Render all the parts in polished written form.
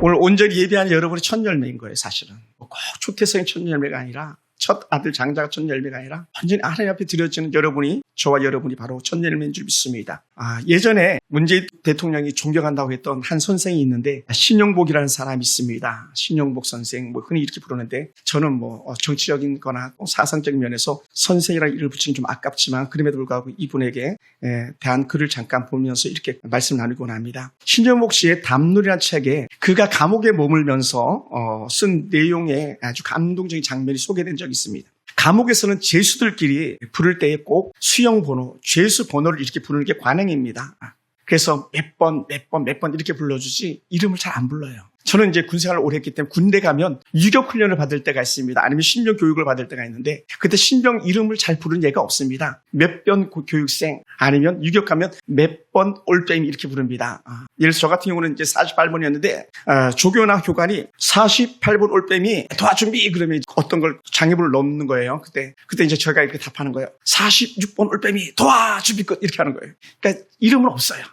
오늘 온전히 예배한 여러분이 첫 열매인 거예요, 사실은. 꼭 초태성의 첫 열매가 아니라, 첫 아들 장자가 첫 열매가 아니라 완전히 하나님 앞에 드려지는 여러분이, 저와 여러분이 바로 첫 열매인 줄 믿습니다. 예전에 문재인 대통령이 존경한다고 했던 한 선생이 있는데 신용복이라는 사람이 있습니다. 신용복 선생, 흔히 이렇게 부르는데 저는 정치적인 거나 사상적인 면에서 선생이라는 이름을 붙이긴 좀 아깝지만 그럼에도 불구하고 이분에게 대한 글을 잠깐 보면서 이렇게 말씀 나누곤 합니다. 신용복 씨의 담론이라는 책에 그가 감옥에 머물면서 쓴 내용에 아주 감동적인 장면이 소개된 적이 있습니다. 감옥에서는 죄수들끼리 부를 때에 꼭 수형번호, 죄수 번호를 이렇게 부르는 게 관행입니다. 그래서 몇 번 이렇게 불러주지 이름을 잘 안 불러요. 저는 이제 군생활을 오래 했기 때문에 군대 가면 유격훈련을 받을 때가 있습니다. 아니면 신병 교육을 받을 때가 있는데 그때 신병 이름을 잘 부르는 예가 없습니다. 몇 번 교육생 아니면 유격하면 몇 번 올빼미 이렇게 부릅니다. 예를 들어서 저 같은 경우는 이제 48번이었는데 조교나 교관이 48번 올빼미 도와준비 그러면 어떤 걸 장애물을 넘는 거예요. 그때 이제 저희가 이렇게 답하는 거예요. 46번 올빼미 도와준비 이렇게 하는 거예요. 그러니까 이름은 없어요.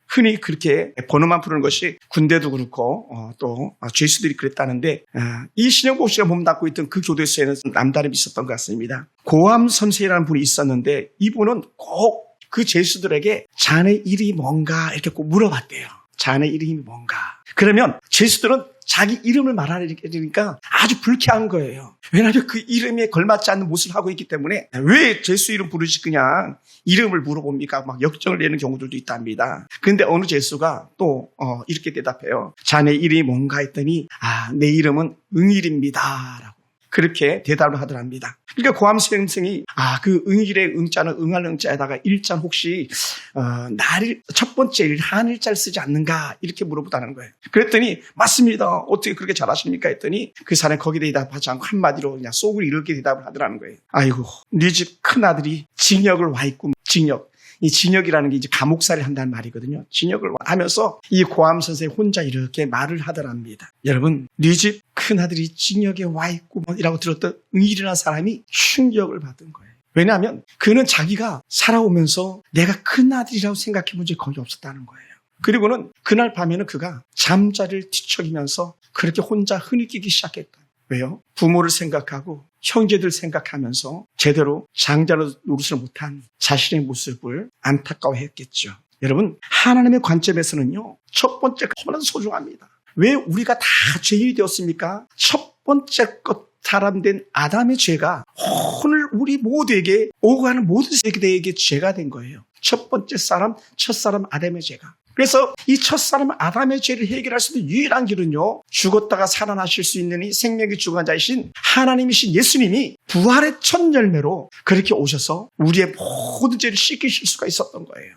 흔히 그렇게 번호만 부르는 것이 군대도 그렇고 또 죄수들이 그랬다는데 이 신영복 씨가 몸담고 있던 그 교도소에는 남다름이 있었던 것 같습니다. 고암 선생이라는 분이 있었는데 이분은 꼭 그 죄수들에게 자네 이름이 뭔가 이렇게 꼭 물어봤대요. 자네 이름이 뭔가. 그러면 죄수들은 자기 이름을 말하니까 아주 불쾌한 거예요. 왜냐하면 그 이름에 걸맞지 않는 모습을 하고 있기 때문에 왜 죄수 이름 부르시 그냥 이름을 물어봅니까? 막 역정을 내는 경우들도 있답니다. 그런데 어느 죄수가 또 이렇게 대답해요. 자네 이름이 뭔가 했더니 내 이름은 응일입니다 라고 그렇게 대답을 하더랍니다. 그러니까 고암 선생이 그 응일의 응자는 응할 응자에다가 일자 혹시 날일 첫 번째 일 한일자를 쓰지 않는가 이렇게 물어보다는 거예요. 그랬더니 맞습니다. 어떻게 그렇게 잘하십니까? 했더니 그 사람이 거기에 대답하지 않고 한마디로 그냥 속을 이렇게 대답을 하더라는 거예요. 아이고 네 집 큰아들이 징역을 와 있고 징역. 이 징역이라는 게 이제 감옥살이를 한다는 말이거든요. 징역을 하면서 이 고암 선생이 혼자 이렇게 말을 하더랍니다. 여러분, 네 집 큰아들이 징역에 와 있고 이라고 들었던 응일이라는 사람이 충격을 받은 거예요. 왜냐하면 그는 자기가 살아오면서 내가 큰아들이라고 생각해 본 적이 거의 없었다는 거예요. 그리고는 그날 밤에는 그가 잠자리를 뒤척이면서 그렇게 혼자 흐느끼기 시작했다. 왜요? 부모를 생각하고 형제들 생각하면서 제대로 장자 노릇을 못한 자신의 모습을 안타까워했겠죠. 여러분, 하나님의 관점에서는요, 첫 번째 너무나 소중합니다. 왜 우리가 다 죄인이 되었습니까? 첫 번째 것 사람된 아담의 죄가 오늘 우리 모두에게 오고 가는 모든 세계대에게 죄가 된 거예요. 첫 번째 첫사람 아담의 죄가. 그래서 이 첫사람 아담의 죄를 해결할 수 있는 유일한 길은요, 죽었다가 살아나실 수 있는 이 생명의 주관자이신 하나님이신 예수님이 부활의 첫 열매로 그렇게 오셔서 우리의 모든 죄를 씻기실 수가 있었던 거예요.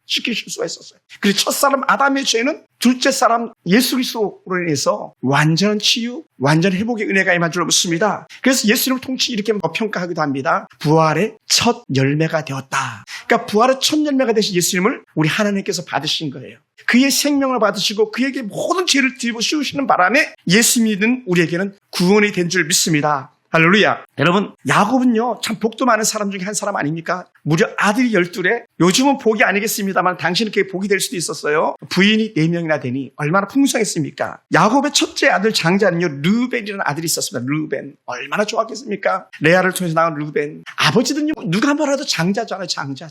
씻기실 수가 있었어요. 그리고 첫사람 아담의 죄는 둘째 사람 예수 그리스도로 인해서 완전한 치유, 완전한 회복의 은혜가 임한 줄 믿습니다. 그래서 예수님을 통치 이렇게 평가하기도 합니다. 부활의 첫 열매가 되었다. 그러니까 부활의 첫 열매가 되신 예수님을 우리 하나님께서 받으신 거예요. 그의 생명을 받으시고 그에게 모든 죄를 뒤집어 씌우시는 바람에 예수 믿는 우리에게는 구원이 된 줄 믿습니다. 할렐루야. 여러분, 야곱은요, 참 복도 많은 사람 중에 한 사람 아닙니까? 무려 아들이 12에, 요즘은 복이 아니겠습니다만 당신은 그게 복이 될 수도 있었어요. 부인이 4명이나 되니 얼마나 풍성했습니까? 야곱의 첫째 아들 장자는요, 르벤이라는 아들이 있었습니다. 르벤. 얼마나 좋았겠습니까? 레아를 통해서 나온 르벤. 아버지는요, 누가 뭐라도 장자잖아요. 장자.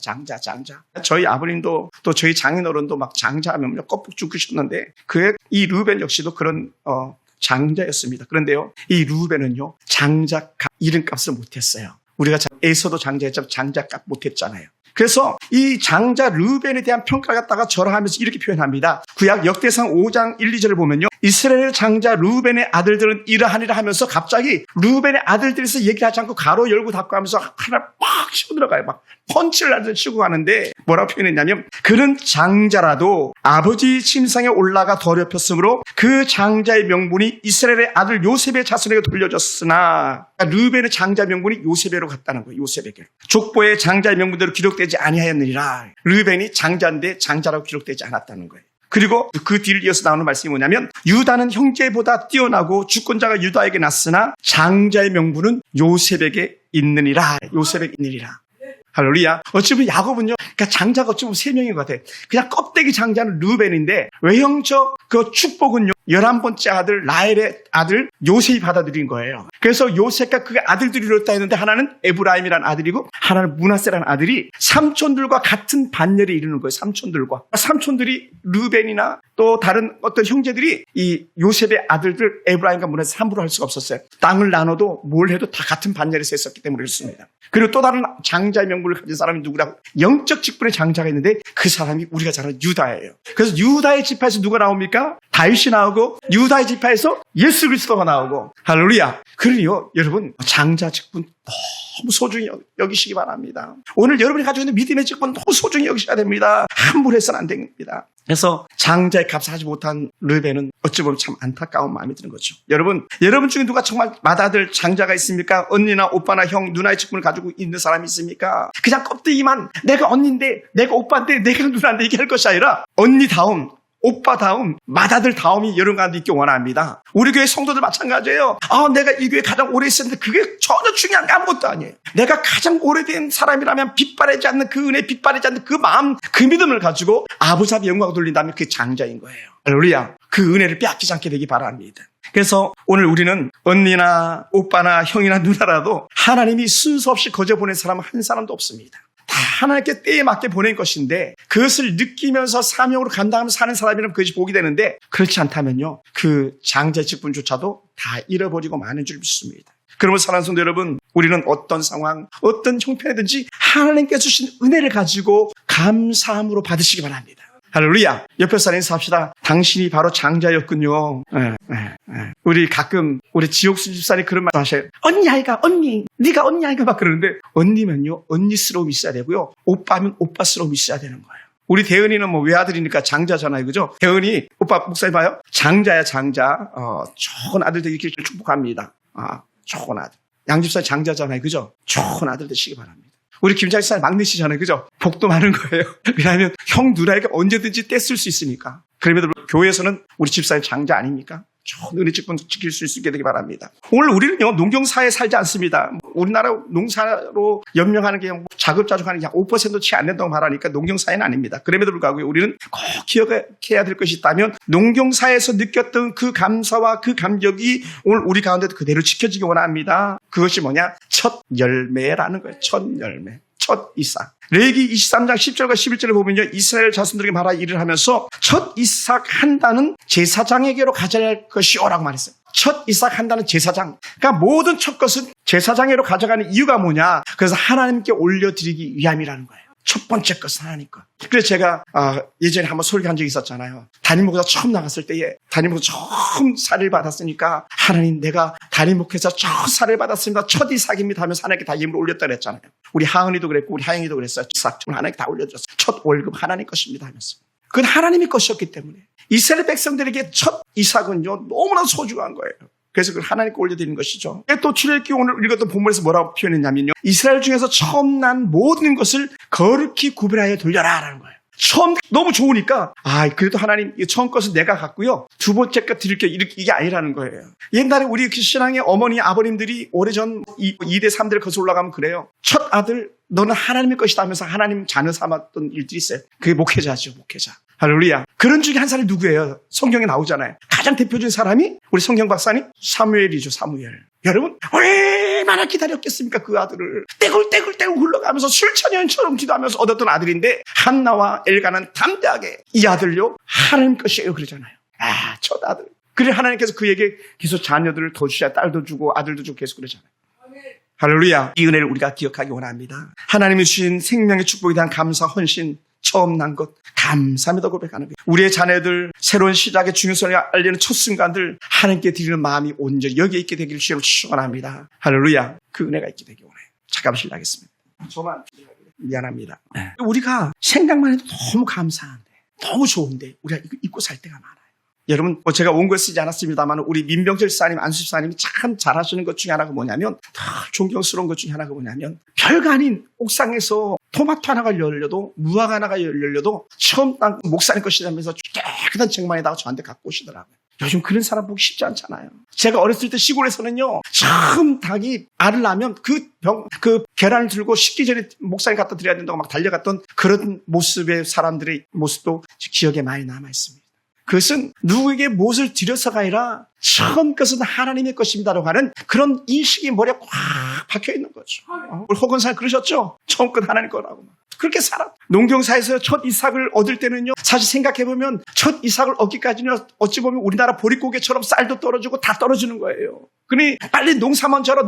저희 아버님도 또 저희 장인어른도 막 장자하면 껍죽 크셨는데, 이 르벤 역시도 그런, 장자였습니다. 그런데요, 이 루벤은요, 장자 이름값을 못했어요. 우리가 에서도 장자였지만 장자값 못했잖아요. 그래서 이 장자 르벤에 대한 평가를 갖다가 절하하면서 이렇게 표현합니다. 구약 역대상 5장 1, 2절을 보면요, 이스라엘 장자 르벤의 아들들은 이러하니라 하면서 갑자기 르벤의 아들들에서 얘기를 하지 않고 가로 열고 닫고 하면서 하나 팍 치고 들어가요. 막 펀치를 하듯이 치고 가는데 뭐라고 표현했냐면, 그는 장자라도 아버지 침상에 올라가 더럽혔으므로 그 장자의 명분이 이스라엘의 아들 요셉의 자손에게 돌려졌으나, 르벤의 장자 명분이 요셉에로 갔다는 거예요. 요셉에게. 족보의 장자의 명분대로 기록되지 아니하였느니라. 르벤이 장자인데 장자라고 기록되지 않았다는 거예요. 그리고 그 뒤를 이어서 나오는 말씀이 뭐냐면, 유다는 형제보다 뛰어나고 주권자가 유다에게 났으나 장자의 명분은 요셉에게 있느니라. 요셉에게 있느니라. 할렐루야. 어찌 보면 야곱은요, 그러니까 장자가 어찌 보면 3명인 것 같아요. 그냥 껍데기 장자는 르벤인데 외형적 그 축복은요, 11번째 아들 라헬의 아들 요셉이 받아들인 거예요. 그래서 요셉과 그 아들들이 이뤘다 했는데 하나는 에브라임이라는 아들이고 하나는 므낫세라는 아들이 삼촌들과 같은 반열에 이르는 거예요. 삼촌들이 르벤이나 또 다른 어떤 형제들이 이 요셉의 아들들 에브라임과 므낫세 함부로 할 수가 없었어요. 땅을 나눠도 뭘 해도 다 같은 반열에 서 있었기 때문에 그렇습니다. 그리고 또 다른 장자의 명분을 가진 사람이 누구라고? 영적 직분의 장자가 있는데 그 사람이 우리가 잘 아는 유다예요. 그래서 유다의 지파에서 누가 나옵니까? 다윗이 나오고 유다의 지파에서 예수 그리스도가 나오고 할렐루야. 그러니요 여러분 장자 직분 너무 소중히 여기시기 바랍니다. 오늘 여러분이 가지고 있는 믿음의 직분 너무 소중히 여기셔야 됩니다. 함부로 해서는 안 됩니다. 그래서 장자의 값을 하지 못한 르벤은 어찌 보면 참 안타까운 마음이 드는 거죠. 여러분 중에 누가 정말 맏아들 장자가 있습니까? 언니나 오빠나 형, 누나의 직분을 가지고 있는 사람이 있습니까? 그냥 껍데기만 내가 언니인데 내가 오빠인데 내가 누나인데 얘기할 것이 아니라 언니 다움, 오빠 다움, 맏아들 다움이 여러분 가운데 있기 원합니다. 우리 교회 성도들 마찬가지예요. 내가 이 교회 가장 오래 있었는데 그게 전혀 중요한 게 아무것도 아니에요. 내가 가장 오래된 사람이라면 빛바라지 않는 그 은혜, 빛바라지 않는 그 마음, 그 믿음을 가지고 아버지 앞에 영광을 돌린다면 그게 장자인 거예요. 할렐루야. 그 은혜를 빼앗기지 않게 되기 바랍니다. 그래서 오늘 우리는 언니나 오빠나 형이나 누나라도 하나님이 순서 없이 거저 보낸 사람은 한 사람도 없습니다. 다 하나님께 때에 맞게 보낸 것인데 그것을 느끼면서 사명으로 감당하며 사는 사람이라면 그것이 복이 되는데 그렇지 않다면요 그 장자의 직분조차도 다 잃어버리고 마는 줄 믿습니다. 그러면 사랑하는 성도 여러분, 우리는 어떤 상황, 어떤 형편이든지 하나님께 주신 은혜를 가지고 감사함으로 받으시기 바랍니다. 할렐루야. 옆에 사람에서 합시다. 당신이 바로 장자였군요. 우리 가끔 우리 지옥수 집사님 그런 말 하셔요. 언니 아이가 언니, 네가 언니 아이가 막 그러는데 언니면요 언니스러움이 있어야 되고요, 오빠면 오빠스러움이 있어야 되는 거예요. 우리 대은이는 뭐 외아들이니까 장자잖아요, 그죠? 대은이 오빠 목사님 봐요. 장자야 장자. 좋은 아들 되기를 축복합니다. 좋은 아들. 양 집사님 장자잖아요, 그죠? 좋은 아들 되시기 바랍니다. 우리 김장 집사님 막내시잖아요, 그죠? 복도 많은 거예요. 왜냐하면 형 누나에게 언제든지 떼쓸 수 있으니까. 그럼에도 교회에서는 우리 집사님 장자 아닙니까? 좋은 은혜 직분 지킬 수 있게 되기 바랍니다. 오늘 우리는요 농경사회에 살지 않습니다. 우리나라 농사로 연명하는 게 자급자족하는 게 5%도 채 안 된다고 말하니까 농경사회는 아닙니다. 그럼에도 불구하고 우리는 꼭 기억해야 될 것이 있다면 농경사회에서 느꼈던 그 감사와 그 감격이 오늘 우리 가운데도 그대로 지켜지기 원합니다. 그것이 뭐냐? 첫 열매라는 거예요. 첫 열매. 첫 이삭. 레위기 23장 10절과 11절을 보면요, 이스라엘 자손들에게 말하 일을 하면서 첫 이삭 한 단은 제사장에게로 가져갈 것이오라고 말했어요. 첫 이삭 한 단은 제사장. 그러니까 모든 첫 것은 제사장에로 가져가는 이유가 뭐냐? 그래서 하나님께 올려드리기 위함이라는 거예요. 첫 번째 것은 하나님 것. 그래서 제가 예전에 한번 설교한 적이 있었잖아요. 담임 목사 처음 나갔을 때에 담임 목사 처음 살을 받았으니까 하나님 내가 담임 목회자 첫 살을 받았습니다. 첫 이삭입니다 하면서 하나님께 다 예물을 올렸다 그랬잖아요. 우리 하은이도 그랬고 우리 하영이도 그랬어요. 이삭 하나님께 다 올려줬어요. 첫 월급 하나님 것입니다 하면서. 그건 하나님의 것이었기 때문에 이스라엘 백성들에게 첫 이삭은요 너무나 소중한 거예요. 그래서 그걸 하나님께 올려드리는 것이죠. 또 출애굽기 오늘 읽었던 본문에서 뭐라고 표현했냐면요, 이스라엘 중에서 처음 난 모든 것을 거룩히 구별하여 돌려라라는 거예요. 처음 너무 좋으니까 그래도 하나님 처음 것은 내가 갖고요 두 번째 것 드릴게요 이게 아니라는 거예요. 옛날에 우리 신앙의 어머니 아버님들이 오래전 2대 3대를 거슬러 올라가면 그래요. 첫 아들 너는 하나님의 것이다 하면서 하나님 자녀 삼았던 일들이 있어요. 그게 목회자죠, 목회자. 할렐루야. 그런 중에 한 사람이 누구예요? 성경에 나오잖아요. 가장 대표적인 사람이 우리 성경 박사님 사무엘이죠. 사무엘. 여러분 얼마나 기다렸겠습니까? 그 아들을 떼굴떼굴 흘러가면서 술천연처럼 기도하면서 얻었던 아들인데 한나와 엘가는 담대하게 이 아들요 하나님 것이에요 그러잖아요. 첫 아들. 그래 하나님께서 그에게 계속 자녀들을 더 주셔야 딸도 주고 아들도 주고 계속 그러잖아요. 할렐루야. 이 은혜를 우리가 기억하기 원합니다. 하나님이 주신 생명의 축복에 대한 감사, 헌신, 처음 난 것 감사합니다 고백하는 거예요. 우리의 자녀들 새로운 시작의 중요성을 알리는 첫 순간들 하나님께 드리는 마음이 온전히 여기에 있게 되기를 주님으로 축원합니다. 할렐루야. 그 은혜가 있게 되기 원해요. 잠깐 실례하겠습니다. 저만 미안합니다. 우리가 생각만 해도 너무 감사한데 너무 좋은데 우리가 이거 잊고 살 때가 많아요. 여러분 제가 원고에 쓰지 않았습니다만 우리 민병철 집사님, 안수 집사님이 참 잘하시는 것 중에 하나가 뭐냐면 존경스러운 것 중에 하나가 뭐냐면 별거 아닌 옥상에서 토마토 하나가 열려도 무화과 하나가 열려도 처음 난 목사님 것이라면서 깨끗한 쟁반에다가 저한테 갖고 오시더라고요. 요즘 그런 사람 보기 쉽지 않잖아요. 제가 어렸을 때 시골에서는요 처음 닭이 알을 낳으면 그 계란을 들고 식기 전에 목사님 갖다 드려야 된다고 막 달려갔던 그런 모습의 사람들의 모습도 기억에 많이 남아있습니다. 그것은 누구에게 무엇을 드려서가 아니라 처음 것은 하나님의 것입니다라고 하는 그런 인식이 머리에 꽉 박혀 있는 거죠. 우리 호건사님 그러셨죠? 처음 것 하나님 거라고. 그렇게 살아. 농경사에서 첫 이삭을 얻을 때는요, 사실 생각해보면 첫 이삭을 얻기까지는 어찌 보면 우리나라 보릿고개처럼 쌀도 떨어지고 다 떨어지는 거예요. 그러니 빨리 농사만 져라,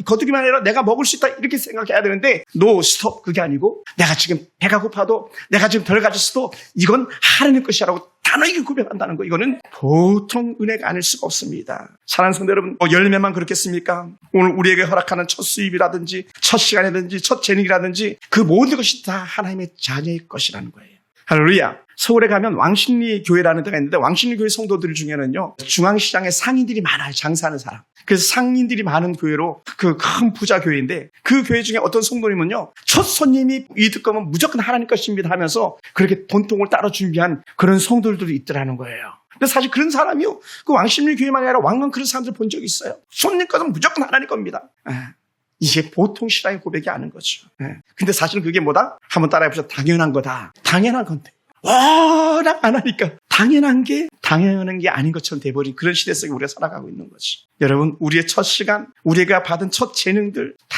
거두기만 해라, 내가 먹을 수 있다, 이렇게 생각해야 되는데, 노, 스톱. 그게 아니고, 내가 지금 배가 고파도, 내가 지금 덜 가졌어도, 이건 하나님 것이라고 단호하게 구별한다는 거. 이거는 보통 은혜가 아닐 수가 없습니다. 사랑하는 성도 여러분, 열매만 그렇겠습니까? 오늘 우리에게 허락하는 첫 수입이라든지, 첫 시간이라든지, 첫 재능이라든지, 그 모든 것이 다 하나님의 자녀의 것이라는 거예요. 할렐루야. 서울에 가면 왕십리 교회라는 데가 있는데, 왕십리 교회 성도들 중에는요, 중앙시장에 상인들이 많아요. 장사하는 사람. 그래서 상인들이 많은 교회로, 그 큰 부자 교회인데, 그 교회 중에 어떤 성도님은요, 첫 손님이 이득 거면 무조건 하나님 것입니다 하면서 그렇게 돈통을 따로 준비한 그런 성도들도 있더라는 거예요. 근데 사실 그런 사람이요, 그 왕십리 교회만이 아니라 왕왕 그런 사람들 본 적이 있어요. 손님 것은 무조건 하나님 겁니다. 이게 보통 신앙의 고백이 아닌 거죠. 근데 사실은 그게 뭐다? 한번 따라해보자. 당연한 거다. 당연한 건데. 워낙 안 하니까 당연한 게 아닌 것처럼 돼버린 그런 시대 속에 우리가 살아가고 있는 거지. 여러분, 우리의 첫 시간, 우리가 받은 첫 재능들 다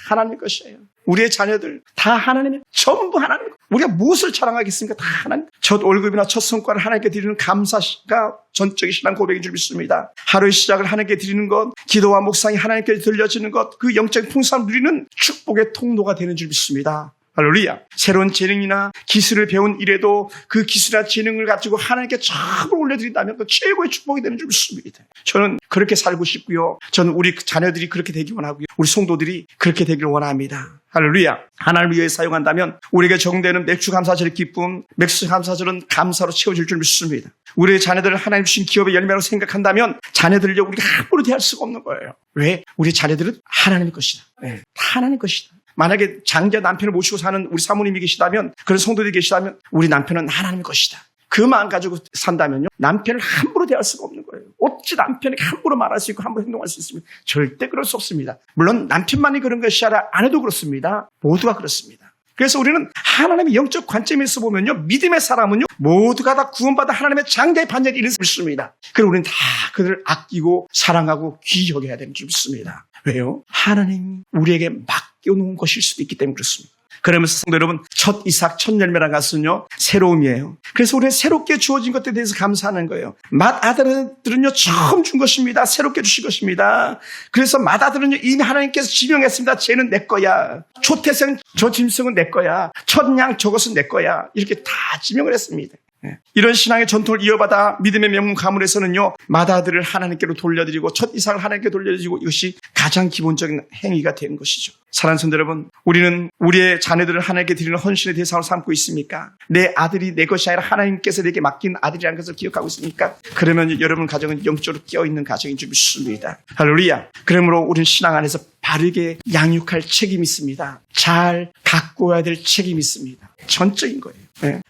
하나님의 것이에요. 우리의 자녀들 다 하나님의, 전부 하나님. 우리가 무엇을 자랑하겠습니까? 다 하나님. 첫 월급이나 첫 성과를 하나님께 드리는 감사가 전적인 신앙 고백인 줄 믿습니다. 하루의 시작을 하나님께 드리는 것, 기도와 묵상이 하나님께 들려지는 것, 그 영적인 풍성함을 누리는 축복의 통로가 되는 줄 믿습니다. 할렐루야. 새로운 재능이나 기술을 배운 이래도 그 기술이나 재능을 가지고 하나님께 전부 올려드린다면 그 최고의 축복이 되는 줄 믿습니다. 저는 그렇게 살고 싶고요. 저는 우리 자녀들이 그렇게 되기 원하고요. 우리 성도들이 그렇게 되기를 원합니다. 할렐루야. 하나님을 위해 사용한다면 우리에게 적용되는 맥주 감사절의 기쁨, 맥주 감사절은 감사로 채워질 줄 믿습니다. 우리의 자녀들을 하나님 주신 기업의 열매로 생각한다면 자녀들을 우리가 함부로 대할 수가 없는 거예요. 왜? 우리 자녀들은 하나님의 것이다. 다 하나님의 것이다. 만약에 장자 남편을 모시고 사는 우리 사모님이 계시다면, 그런 성도들이 계시다면 우리 남편은 하나님의 것이다. 그 마음 가지고 산다면요, 남편을 함부로 대할 수가 없는 거예요. 어찌 남편에게 함부로 말할 수 있고 함부로 행동할 수 있습니까? 절대 그럴 수 없습니다. 물론 남편만이 그런 것이 아니라 아내도 그렇습니다. 모두가 그렇습니다. 그래서 우리는 하나님의 영적 관점에서 보면요, 믿음의 사람은요, 모두가 다 구원받아 하나님의 장자의 반열에 이르는 믿습니다. 그리고 우리는 다 그들을 아끼고 사랑하고 귀히 여겨야 되는 줄 믿습니다. 왜요? 하나님이 우리에게 맡겨놓은 것일 수도 있기 때문에 그렇습니다. 그러면서 성도 여러분, 첫 이삭, 첫 열매라는 것은요, 새로움이에요. 그래서 우리는 새롭게 주어진 것에 대해서 감사하는 거예요. 맏아들은요, 처음 준 것입니다. 새롭게 주신 것입니다. 그래서 맏아들은요, 이미 하나님께서 지명했습니다. 쟤는 내 거야. 초태생, 저 짐승은 내 거야. 첫양 저것은 내 거야. 이렇게 다 지명을 했습니다. 이런 신앙의 전통을 이어받아 믿음의 명문 가문에서는요, 맏아들을 하나님께로 돌려드리고 첫 이삭을 하나님께 돌려드리고, 이것이 가장 기본적인 행위가 된 것이죠. 사랑하는 성도 여러분, 우리는 우리의 자녀들을 하나님께 드리는 헌신의 대상으로 삼고 있습니까? 내 아들이 내 것이 아니라 하나님께서 내게 맡긴 아들이라는 것을 기억하고 있습니까? 그러면 여러분 가정은 영적으로 깨어있는 가정인 줄 믿습니다. 할렐루야. 그러므로 우리는 신앙 안에서 바르게 양육할 책임이 있습니다. 잘 가꾸어야 될 책임이 있습니다. 전적인 거예요.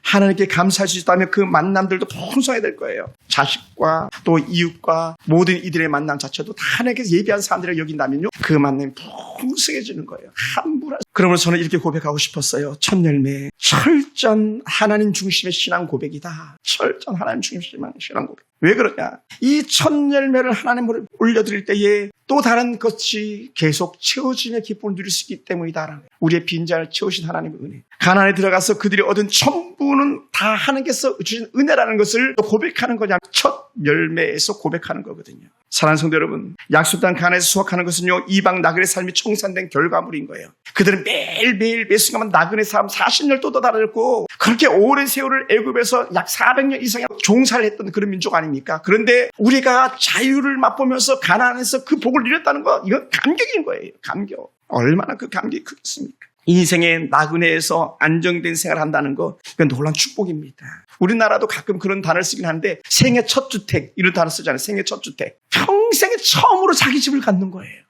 하나님께 감사할 수 있다면 그 만남들도 풍성해야 될 거예요. 자식과 또 이웃과 모든 이들의 만남 자체도 다 하나님께서 예비한 사람들을 여긴다면요, 그 만남이 풍성해지는 거예요. 함부로. 그러므로 저는 이렇게 고백하고 싶었어요. 첫 열매, 철전 하나님 중심의 신앙 고백이다. 철전 하나님 중심의 신앙 고백. 왜 그러냐? 이 첫 열매를 하나님으로 올려드릴 때에 또 다른 것이 계속 채워지며 기쁨을 누릴 수 있기 때문이다. 우리의 빈자를 채우신 하나님의 은혜. 가나안에 들어가서 그들이 얻은 전부는 다 하나님께서 주신 은혜라는 것을 고백하는 거냐? 첫 열매에서 고백하는 거거든요. 사랑하는 성도 여러분, 약속한 가나안에서 수확하는 것은요, 이방 나그네 삶이 청산된 결과물인 거예요. 그들은 매일매일 매 순간 나그네 삶 40년 또 다녔고, 그렇게 오랜 세월을 애굽에서 약 400년 이상의 종사를 했던 그런 민족 아닙니까? 그런데 우리가 자유를 맛보면서 가나안에서 그 복을 누렸다는 거, 이건 감격인 거예요. 감격. 얼마나 그 감격이 크겠습니까? 인생의 나그네에서 안정된 생활을 한다는 거, 이건 놀라운 축복입니다. 우리나라도 가끔 그런 단어를 쓰긴 하는데, 생애 첫 주택, 이런 단어 쓰잖아요. 생애 첫 주택. 평생에 처음으로 자기 집을 갖는 거예요.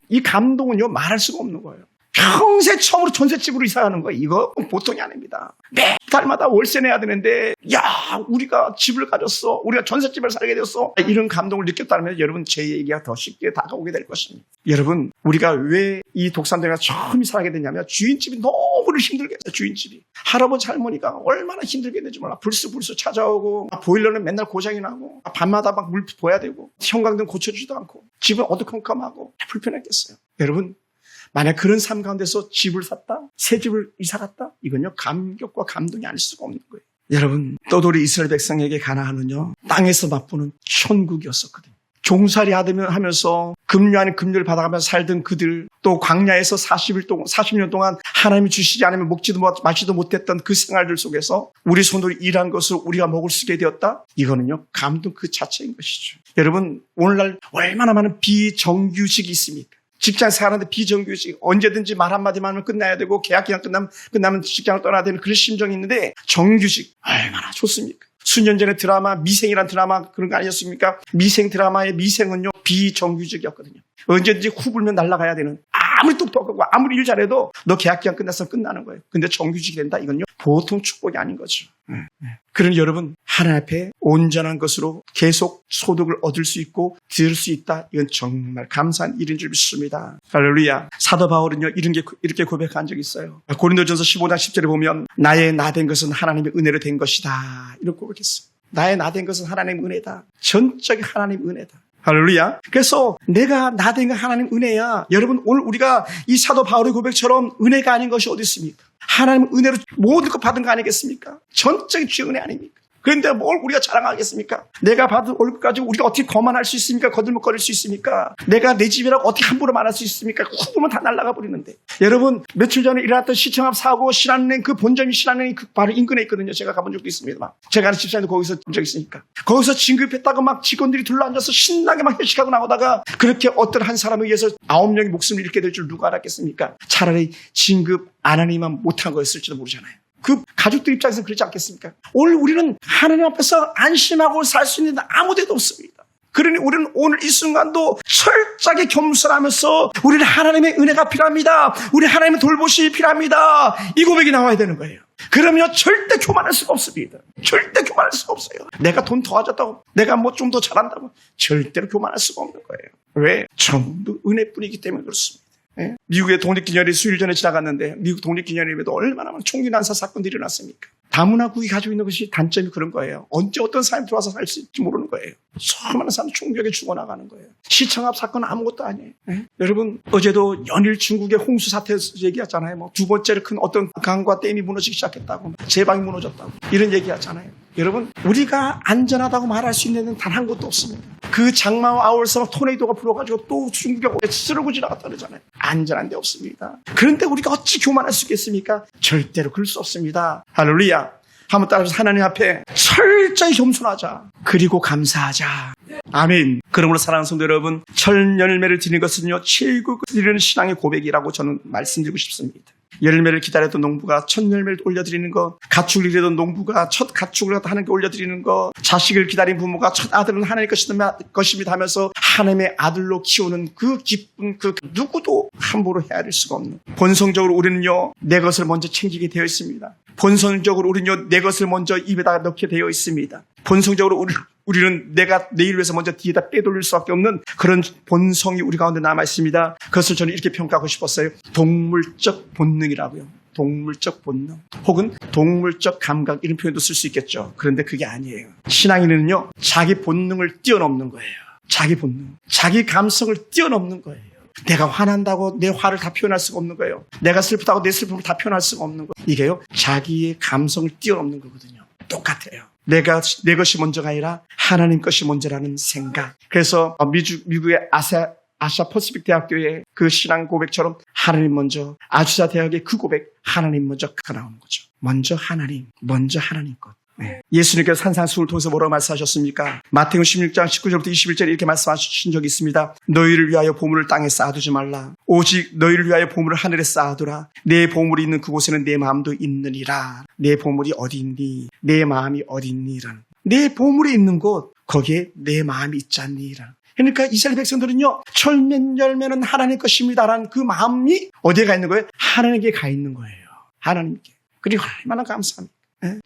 이 감동은요, 말할 수가 없는 거예요. 평생 처음으로 전셋집으로 이사가는 거예요. 이거 보통이 아닙니다. 매 달마다 월세 내야 되는데 야 우리가 집을 가졌어. 우리가 전셋집을 살게 되었어. 이런 감동을 느꼈다면 여러분 제 얘기가 더 쉽게 다가오게 될 것입니다. 여러분 우리가 왜 이 독산동에 처음 이사하게 됐냐면 주인집이 너무 힘들게 했어요. 주인집이. 할아버지 할머니가 얼마나 힘들게 했는지 몰라. 불쑥 찾아오고 보일러는 맨날 고장이 나고 밤마다 막 물 부어야 되고 형광등 고쳐주지도 않고 집은 어두컴컴하고 불편했겠어요. 여러분 만약 그런 삶 가운데서 집을 샀다? 새 집을 이사 갔다? 이건요 감격과 감동이 아닐 수가 없는 거예요. 여러분 떠돌이 이스라엘 백성에게 가나안은요 땅에서 맛보는 천국이었었거든요. 종살이 하면서 금류 아닌 금류를 받아가면서 살던 그들, 또 광야에서 40년 동안 하나님이 주시지 않으면 먹지도 마시도 못했던 그 생활들 속에서 우리 손으로 일한 것을 우리가 먹을 수 있게 되었다? 이거는요 감동 그 자체인 것이죠. 여러분 오늘날 얼마나 많은 비정규직이 있습니까? 직장 생활하는데 비정규직, 언제든지 말 한마디만 하면 끝나야 되고 계약 기간 끝나면 직장을 떠나야 되는 그런 심정이 있는데 정규직 얼마나 좋습니까? 수년 전에 드라마 미생이란 드라마 그런 거 아니었습니까? 미생 드라마의 미생은요 비정규직이었거든요. 언제든지 후 불면 날아가야 되는, 아무리 똑똑하고 아무리 일 잘해도 너 계약 기간 끝났으면 끝나는 거예요. 근데 정규직이 된다? 이건요 보통 축복이 아닌 거죠. 그러니 여러분 하나님 앞에 온전한 것으로 계속 소득을 얻을 수 있고 들을 수 있다. 이건 정말 감사한 일인 줄 믿습니다. 할렐루야. 사도 바울은요 이렇게 고백한 적이 있어요. 고린도전서 15장 10절에 보면 나의 나 된 것은 하나님의 은혜로 된 것이다. 이렇게 고백했어요. 나의 나 된 것은 하나님의 은혜다. 전적인 하나님의 은혜다. 할렐루야. 그래서 내가 나 된 건 하나님 은혜야. 여러분 오늘 우리가 이 사도 바울의 고백처럼 은혜가 아닌 것이 어디 있습니까? 하나님 은혜로 모든 것 받은 거 아니겠습니까? 전적인 주의 은혜 아닙니까? 그런데 뭘 우리가 자랑하겠습니까? 내가 받은 월급 가지고 우리가 어떻게 거만할 수 있습니까? 거들먹거릴 수 있습니까? 내가 내 집이라고 어떻게 함부로 말할 수 있습니까? 후보면 다 날아가 버리는데. 여러분 며칠 전에 일어났던 시청 앞 사고 신한은행 그 본점이 신한은행이 그 바로 인근에 있거든요. 제가 가본 적도 있습니다만. 제가 아는 집사님도 거기서 본 적 있으니까. 거기서 진급했다고 막 직원들이 둘러앉아서 신나게 막 회식하고 나오다가 그렇게 어떤 한 사람에 의해서 9명이 목숨을 잃게 될 줄 누가 알았겠습니까? 차라리 진급 안 하니만 못한 거였을지도 모르잖아요. 그 가족들 입장에서는 그렇지 않겠습니까? 오늘 우리는 하나님 앞에서 안심하고 살 수 있는 데 아무 데도 없습니다. 그러니 우리는 오늘 이 순간도 철저하게 겸손하면서 우리는 하나님의 은혜가 필요합니다. 우리 하나님의 돌보심이 필요합니다. 이 고백이 나와야 되는 거예요. 그러면 절대 교만할 수가 없습니다. 절대 교만할 수가 없어요. 내가 돈 더 가졌다고, 내가 뭐 좀 더 잘한다고 절대로 교만할 수가 없는 거예요. 왜? 전부 은혜뿐이기 때문에 그렇습니다. 예? 미국의 독립기념일이 수일 전에 지나갔는데 미국 독립기념일에도 얼마나 많은 총기 난사 사건들이 일어났습니까? 다문화국이 가지고 있는 것이 단점이 그런 거예요. 언제 어떤 사람이 들어와서 살 수 있을지 모르는 거예요. 수많은 사람이 총격에 죽어나가는 거예요. 시청 앞 사건은 아무것도 아니에요. 예? 여러분 어제도 연일 중국의 홍수 사태 얘기했잖아요. 뭐 두 번째로 큰 어떤 강과 댐이 무너지기 시작했다고, 제방이 무너졌다고 이런 얘기하잖아요. 여러분 우리가 안전하다고 말할 수 있는 데는 단 한 곳도 없습니다. 그 장마와 아울서 토네이도가 불어가지고 또 중국에 쓰러고 지나갔다 그러잖아요. 안전한 데 없습니다. 그런데 우리가 어찌 교만할 수 있겠습니까? 절대로 그럴 수 없습니다. 할렐루야. 한번 따라서 하나님 앞에 철저히 겸손하자. 그리고 감사하자. 아멘. 그러므로 사랑하는 성도 여러분, 첫 열매를 드리는 것은요 최고 드리는 신앙의 고백이라고 저는 말씀드리고 싶습니다. 열매를 기다렸던 농부가 첫 열매를 올려드리는 것, 가축을 기다렸던 농부가 첫 가축을 갖다 하나님께 올려드리는 것, 자식을 기다린 부모가 첫 아들은 하나님의 것입니다 하면서 하나님의 아들로 키우는 그 기쁨, 그 누구도 함부로 헤아릴 수가 없는, 본성적으로 우리는요 내 것을 먼저 챙기게 되어 있습니다. 본성적으로 우리는요 내 것을 먼저 입에다가 넣게 되어 있습니다. 본성적으로 우리는 내가 내일 위해서 먼저 뒤에다 빼돌릴 수밖에 없는 그런 본성이 우리 가운데 남아 있습니다. 그것을 저는 이렇게 평가하고 싶었어요. 동물적 본능이라고요. 동물적 본능 혹은 동물적 감각 이런 표현도 쓸 수 있겠죠. 그런데 그게 아니에요. 신앙인은요 자기 본능을 뛰어넘는 거예요. 자기 본능, 자기 감성을 뛰어넘는 거예요. 내가 화난다고 내 화를 다 표현할 수가 없는 거예요. 내가 슬프다고 내 슬픔을 다 표현할 수가 없는 거예요. 이게요 자기의 감성을 뛰어넘는 거거든요. 똑같아요. 내 것이 먼저가 아니라 하나님 것이 먼저라는 생각. 그래서 미국의 아시아 퍼시픽 대학교의 그 신앙 고백처럼 하나님 먼저, 아주사 대학의 그 고백 하나님 먼저가 나오는 거죠. 먼저 하나님 것. 네. 예수님께서 산상수훈을 통해서 뭐라고 말씀하셨습니까? 마태복음 16장 19절부터 21절에 이렇게 말씀하신 적이 있습니다. 너희를 위하여 보물을 땅에 쌓아두지 말라. 오직 너희를 위하여 보물을 하늘에 쌓아두라. 내 보물이 있는 그곳에는 내 마음도 있느니라. 내 보물이 어디 있니? 내 마음이 어디 있니라. 내 보물이 있는 곳 거기에 내 마음이 있지 않니라. 그러니까 이스라엘 백성들은요, 철면 열매는 하나님의 것입니다라는 그 마음이 어디에 가 있는 거예요? 하나님께 가 있는 거예요. 하나님께. 그리고 얼마나 감사합니까?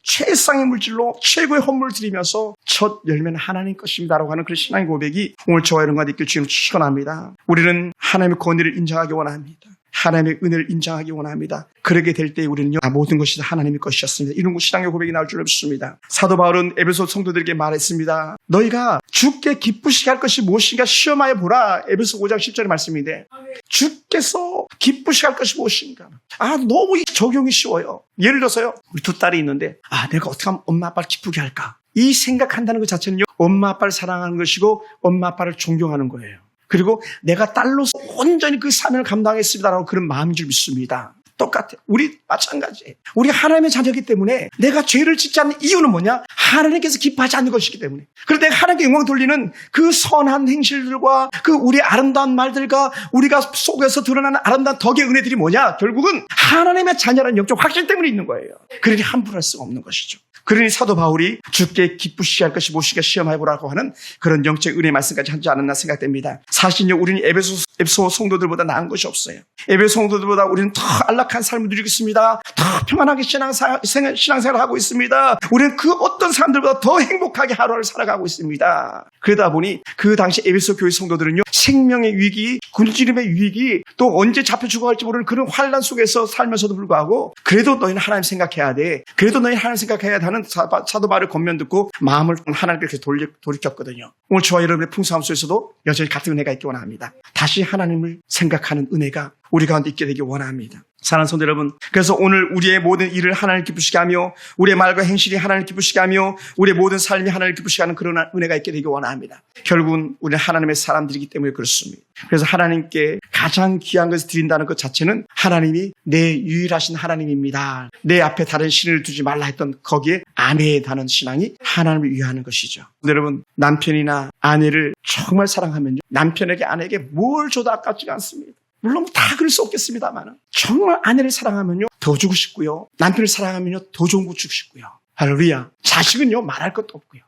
최상의 물질로 최고의 헌물을 드리면서 첫 열매는 하나님 것입니다라고 하는 그런 신앙의 고백이 오늘 저와 여러분과 있길 주님 축원합니다. 우리는 하나님의 권위를 인정하기 원합니다. 하나님의 은혜를 인정하기 원합니다. 그러게 될 때 우리는요, 모든 것이 하나님의 것이었습니다. 이런 신앙의 고백이 나올 줄 믿습니다. 사도 바울은 에베소 성도들에게 말했습니다. 너희가 주께 기쁘시게 할 것이 무엇인가 시험하여 보라. 에베소 5장 10절의 말씀인데, 주께서 기쁘시게 할 것이 무엇인가. 너무 적용이 쉬워요. 예를 들어서요, 우리 두 딸이 있는데, 내가 어떻게 하면 엄마 아빠를 기쁘게 할까? 이 생각한다는 것 자체는요, 엄마 아빠를 사랑하는 것이고 엄마 아빠를 존경하는 거예요. 그리고 내가 딸로서 온전히 그 사명을 감당했습니다라고 그런 마음인 줄 믿습니다. 똑같아요. 우리 마찬가지예요. 우리 하나님의 자녀이기 때문에 내가 죄를 짓지 않는 이유는 뭐냐? 하나님께서 기뻐하지 않는 것이기 때문에. 그래서 내가 하나님께 영광 돌리는 그 선한 행실들과 그 우리의 아름다운 말들과 우리가 속에서 드러나는 아름다운 덕의 은혜들이 뭐냐? 결국은 하나님의 자녀라는 영적 확신 때문에 있는 거예요. 그러니 함부로 할 수가 없는 것이죠. 그러니 사도 바울이 주께 기쁘시게 할 것이 무엇이가 시험해보라고 하는 그런 영적 은혜 말씀까지 하지 않았나 생각됩니다. 사실요, 우리는 에베소 성도들보다 나은 것이 없어요. 에베소 성도들보다 우리는 더 안락한 삶을 누리고 있습니다. 더 평안하게 신앙생활을 하고 있습니다. 우리는 그 어떤 사람들보다 더 행복하게 하루를 살아가고 있습니다. 그러다 보니 그 당시 에베소 교회 성도들은요, 생명의 위기, 굶주림의 위기, 또 언제 잡혀 죽어갈지 모르는 그런 환난 속에서 살면서도 불구하고 그래도 너희는 하나님 생각해야 돼. 그래도 너희는 하나님 생각해야 하는 사도 바울의 권면 듣고 마음을 하나님께 돌이켰거든요. 오늘 저와 여러분의 풍성함 속에서도 여전히 같은 은혜가 있기 원합니다. 다시 하나님을 생각하는 은혜가 우리 가운데 있게 되기 원합니다. 사랑하는 성도 여러분, 그래서 오늘 우리의 모든 일을 하나님을 기쁘시게 하며 우리의 말과 행실이 하나님을 기쁘시게 하며 우리의 모든 삶이 하나님을 기쁘시게 하는 그런 은혜가 있게 되기 원합니다. 결국은 우리는 하나님의 사람들이기 때문에 그렇습니다. 그래서 하나님께 가장 귀한 것을 드린다는 것 자체는 하나님이 내 유일하신 하나님입니다. 내 앞에 다른 신을 두지 말라 했던 거기에 아멘하는 신앙이 하나님을 위하는 것이죠. 여러분, 남편이나 아내를 정말 사랑하면요, 남편에게 아내에게 뭘 줘도 아깝지가 않습니다. 물론 다 그럴 수 없겠습니다만 정말 아내를 사랑하면요, 더 주고 싶고요. 남편을 사랑하면요, 더 좋은 거 주고 싶고요. 할렐루야. 자식은요, 말할 것도 없고요.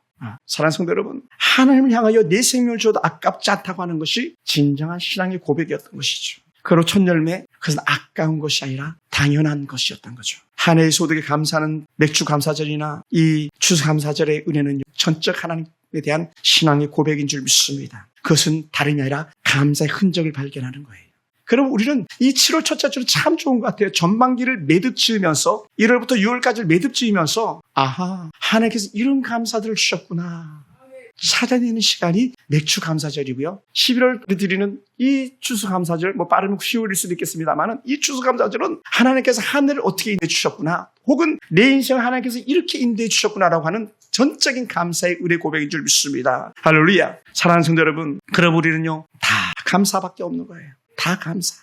사랑하는 성도 여러분, 하나님을 향하여 내 생명을 줘도 아깝지 않다고 하는 것이 진정한 신앙의 고백이었던 것이죠. 그로 첫 열매, 그것은 아까운 것이 아니라 당연한 것이었던 거죠. 한 해의 소득에 감사하는 맥주 감사절이나 이 추수 감사절의 은혜는요, 전적 하나님에 대한 신앙의 고백인 줄 믿습니다. 그것은 다름이 아니라 감사의 흔적을 발견하는 거예요. 그럼 우리는 이 7월 첫째 주는 참 좋은 것 같아요. 전반기를 매듭 지으면서 1월부터 6월까지를 매듭 지으면서 하나님께서 이런 감사들을 주셨구나 찾아내는 시간이 맥주 감사절이고요. 11월 드리는 이 추수 감사절, 빠르면 10월일 수도 있겠습니다만 이 추수 감사절은 하나님께서 하늘을 어떻게 인도해 주셨구나, 혹은 내 인생을 하나님께서 이렇게 인도해 주셨구나라고 하는 전적인 감사의 은혜 고백인 줄 믿습니다. 할렐루야. 사랑하는 성도 여러분, 그럼 우리는요, 다 감사밖에 없는 거예요. 다 감사밖에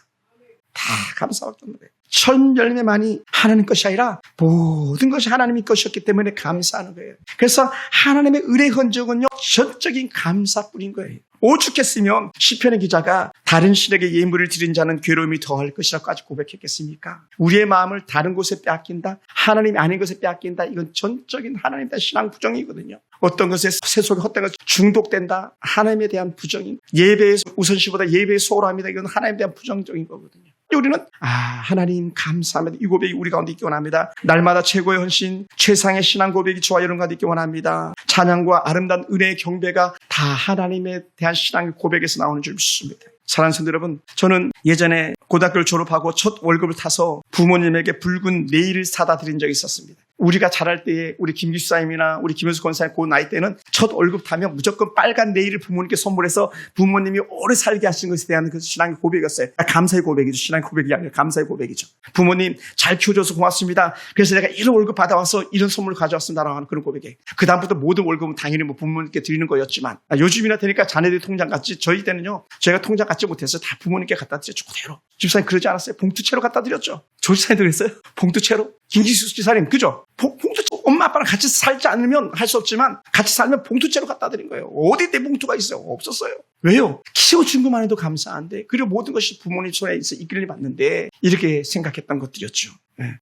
없는 거예요. 첫 열매만이 하나님 것이 아니라 모든 것이 하나님의 것이었기 때문에 감사하는 거예요. 그래서 하나님의 은혜 흔적은요, 전적인 감사뿐인 거예요. 오죽했으면 시편의 기자가 다른 신에게 예물을 드린 자는 괴로움이 더할 것이라고까지 고백했겠습니까? 우리의 마음을 다른 곳에 빼앗긴다, 하나님이 아닌 것에 빼앗긴다, 이건 전적인 하나님에 대한 신앙 부정이거든요. 어떤 것에 세속에 헛된 것에 중독된다, 하나님에 대한 부정인, 예배의 우선시보다 예배의 소홀함이다, 이건 하나님에 대한 부정적인 거거든요. 우리는 하나님 감사합니다. 이 고백이 우리 가운데 있기 원합니다. 날마다 최고의 헌신, 최상의 신앙 고백이 저와 여러분 가운데 있기 원합니다. 찬양과 아름다운 은혜의 경배가 다 하나님에 대한 신앙의 고백에서 나오는 줄 믿습니다. 사랑하는 성도 여러분, 저는 예전에 고등학교를 졸업하고 첫 월급을 타서 부모님에게 붉은 네일을 사다 드린 적이 있었습니다. 우리가 자랄 때에 우리 김기수사님이나 우리 김현수 권사님 그 나이 때는 첫 월급 타면 무조건 빨간 네일을 부모님께 선물해서 부모님이 오래 살게 하신 것에 대한 그 신앙의 고백이었어요. 감사의 고백이죠. 신앙의 고백이 아니라 감사의 고백이죠. 부모님 잘 키워줘서 고맙습니다. 그래서 내가 이런 월급 받아와서 이런 선물을 가져왔습니다라고 하는 그런 고백이에요. 그 다음부터 모든 월급은 당연히 부모님께 드리는 거였지만 요즘이나 되니까 자네들이 통장 같지, 저희 때는요, 저희가 통장 갖지 못해서 다 부모님께 갖다 드렸죠. 그대로. 집사님 그러지 않았어요? 봉투채로 갖다 드렸죠. 조지사님도 그랬어요? 봉투채로? 김기수 지사님, 그죠? 봉투채, 엄마 아빠랑 같이 살지 않으면 할 수 없지만 같이 살면 봉투채로 갖다 드린 거예요. 어디 내 봉투가 있어요? 없었어요. 왜요? 키워준 것만 해도 감사한데, 그리고 모든 것이 부모님 손에 있어 이끌림 받는데, 이렇게 생각했던 것들이었죠.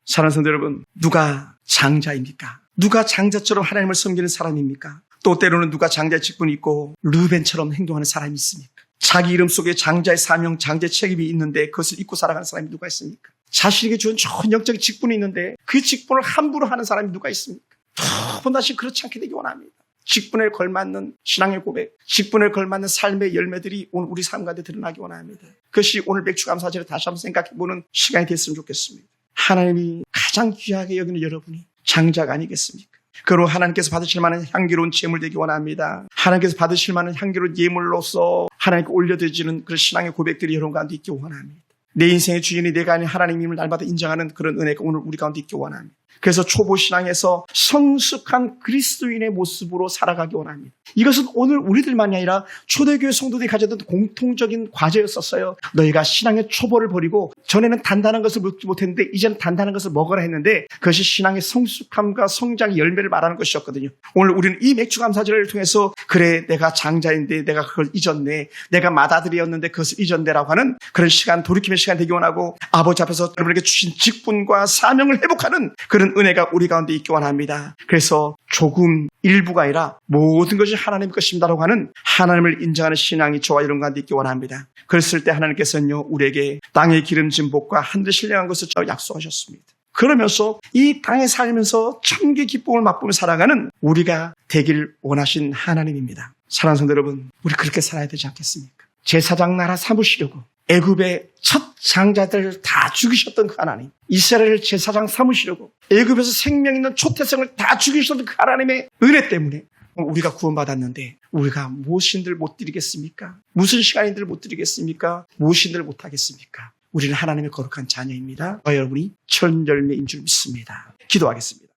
사랑하는 성도 여러분, 누가 장자입니까? 누가 장자처럼 하나님을 섬기는 사람입니까? 또 때로는 누가 장자의 직분이 있고 르벤처럼 행동하는 사람이 있습니까? 자기 이름 속에 장자의 사명, 장자의 책임이 있는데 그것을 잊고 살아가는 사람이 누가 있습니까? 자신에게 준 좋은 영적인 직분이 있는데 그 직분을 함부로 하는 사람이 누가 있습니까? 두 번 다시 그렇지 않게 되기 원합니다. 직분에 걸맞는 신앙의 고백, 직분에 걸맞는 삶의 열매들이 오늘 우리 삶 가운데 드러나기 원합니다. 그것이 오늘 맥주감사절에 다시 한번 생각해보는 시간이 됐으면 좋겠습니다. 하나님이 가장 귀하게 여기는 여러분이 장자가 아니겠습니까? 그리고 하나님께서 받으실 만한 향기로운 제물 되기 원합니다. 하나님께서 받으실 만한 향기로운 예물로서 하나님께 올려드리는 그런 신앙의 고백들이 여러분 가운데 있기 원합니다. 내 인생의 주인이 내가 아닌 하나님임을 날마다 인정하는 그런 은혜가 오늘 우리 가운데 있기 원합니다. 그래서 초보신앙에서 성숙한 그리스도인의 모습으로 살아가기 원합니다. 이것은 오늘 우리들만이 아니라 초대교회 성도들이 가졌던 공통적인 과제였었어요. 너희가 신앙의 초보를 버리고 전에는 단단한 것을 먹지 못했는데 이제는 단단한 것을 먹으라 했는데 그것이 신앙의 성숙함과 성장의 열매를 말하는 것이었거든요. 오늘 우리는 이 맥주감사절을 통해서 그래 내가 장자인데 내가 그걸 잊었네. 내가 맏아들이었는데 그것을 잊었네라고 하는 그런 시간, 돌이킴의 시간 되기 원하고 아버지 앞에서 여러분에게 주신 직분과 사명을 회복하는 그런 은혜가 우리 가운데 있기 원합니다. 그래서 조금 일부가 아니라 모든 것이 하나님 것입니다라고 하는 하나님을 인정하는 신앙이 저와 여러분 가운데 있기 원합니다. 그랬을 때 하나님께서는요 우리에게 땅의 기름진 복과 하늘의 신령한 것을 약속하셨습니다. 그러면서 이 땅에 살면서 천국의 기쁨을 맛보며 살아가는 우리가 되길 원하신 하나님입니다. 사랑하는 성도 여러분, 우리 그렇게 살아야 되지 않겠습니까? 제사장 나라 삼으시려고 애굽의 첫 장자들 다 죽이셨던 그 하나님, 이스라엘을 제사장 삼으시려고 애굽에서 생명 있는 초태생을 다 죽이셨던 그 하나님의 은혜 때문에 우리가 구원받았는데 우리가 무엇인들 못 드리겠습니까? 무슨 시간인들 못 드리겠습니까? 무엇인들 못 하겠습니까? 우리는 하나님의 거룩한 자녀입니다. 여러분이 천 열매인 줄 믿습니다. 기도하겠습니다.